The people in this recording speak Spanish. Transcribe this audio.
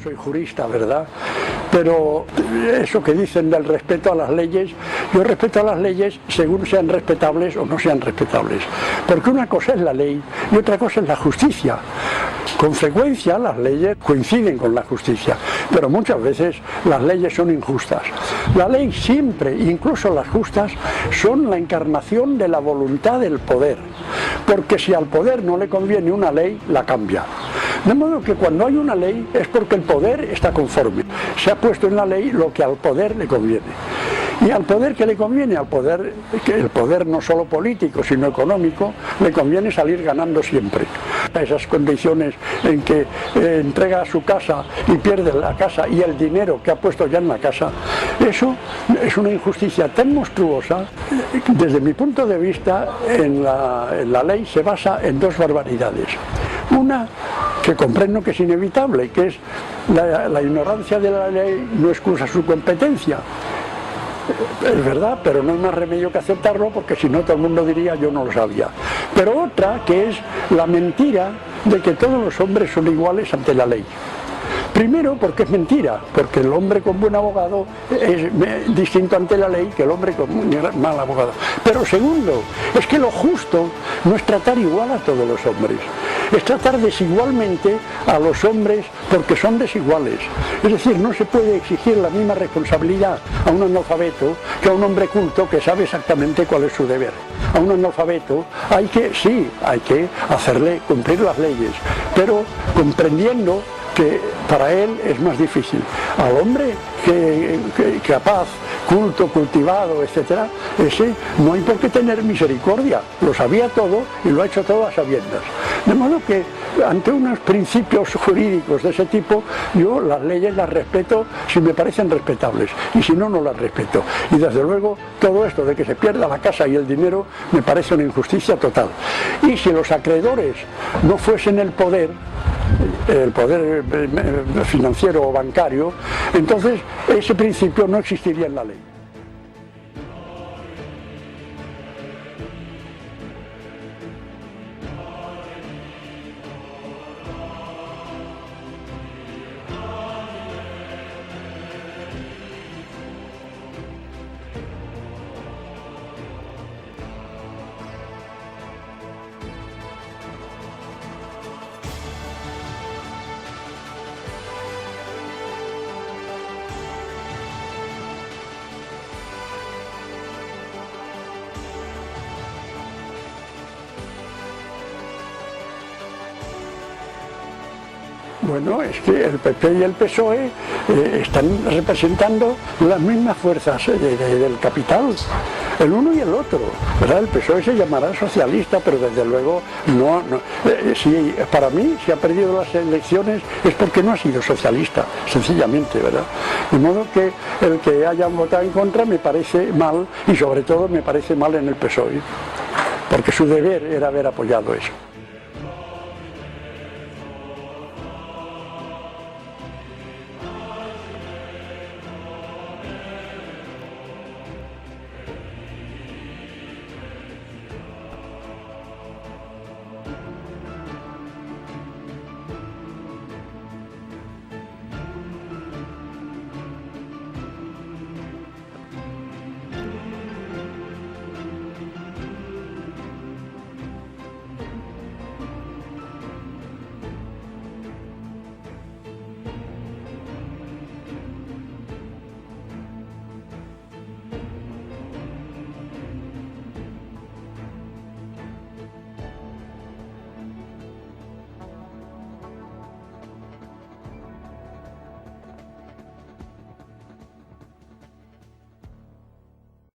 soy jurista, ¿verdad? Pero eso que dicen del respeto a las leyes, yo respeto a las leyes según sean respetables o no sean respetables. Porque una cosa es la ley y otra cosa es la justicia. Con frecuencia las leyes coinciden con la justicia, pero muchas veces las leyes son injustas. La ley siempre, incluso las justas, son la encarnación de la voluntad del poder, porque si al poder no le conviene una ley, la cambia. De modo que cuando hay una ley es porque el poder está conforme. Se ha puesto en la ley lo que al poder le conviene. Y al poder que le conviene, al poder, que el poder no solo político, sino económico, le conviene salir ganando siempre. Esas condiciones en que entrega su casa y pierde la casa y el dinero que ha puesto ya en la casa, eso es una injusticia tan monstruosa. Desde mi punto de vista, en la ley se basa en dos barbaridades. Una, que comprendo que es inevitable, que es la ignorancia de la ley no excusa su competencia. Es verdad, pero no hay más remedio que aceptarlo, porque si no todo el mundo diría yo no lo sabía. Pero otra, que es la mentira de que todos los hombres son iguales ante la ley. Primero, porque es mentira, porque el hombre con buen abogado es distinto ante la ley que el hombre con mal abogado. Pero segundo, es que lo justo no es tratar igual a todos los hombres, es tratar desigualmente a los hombres porque son desiguales. Es decir, no se puede exigir la misma responsabilidad a un analfabeto que a un hombre culto que sabe exactamente cuál es su deber. A un analfabeto hay que hacerle cumplir las leyes, pero comprendiendo que para él es más difícil. Al hombre que capaz, culto, cultivado, etcétera, ese no hay por qué tener misericordia, lo sabía todo y lo ha hecho todo a sabiendas. De modo que ante unos principios jurídicos de ese tipo, yo las leyes las respeto si me parecen respetables y si no, no las respeto. Y desde luego todo esto de que se pierda la casa y el dinero me parece una injusticia total. Y si los acreedores no fuesen el poder financiero o bancario, entonces ese principio no existiría en la ley. Bueno, es que el PP y el PSOE están representando las mismas fuerzas del capital, el uno y el otro, ¿verdad? El PSOE se llamará socialista, pero desde luego para mí, si ha perdido las elecciones es porque no ha sido socialista, sencillamente, ¿verdad? De modo que el que hayan votado en contra me parece mal, y sobre todo me parece mal en el PSOE, porque su deber era haber apoyado eso.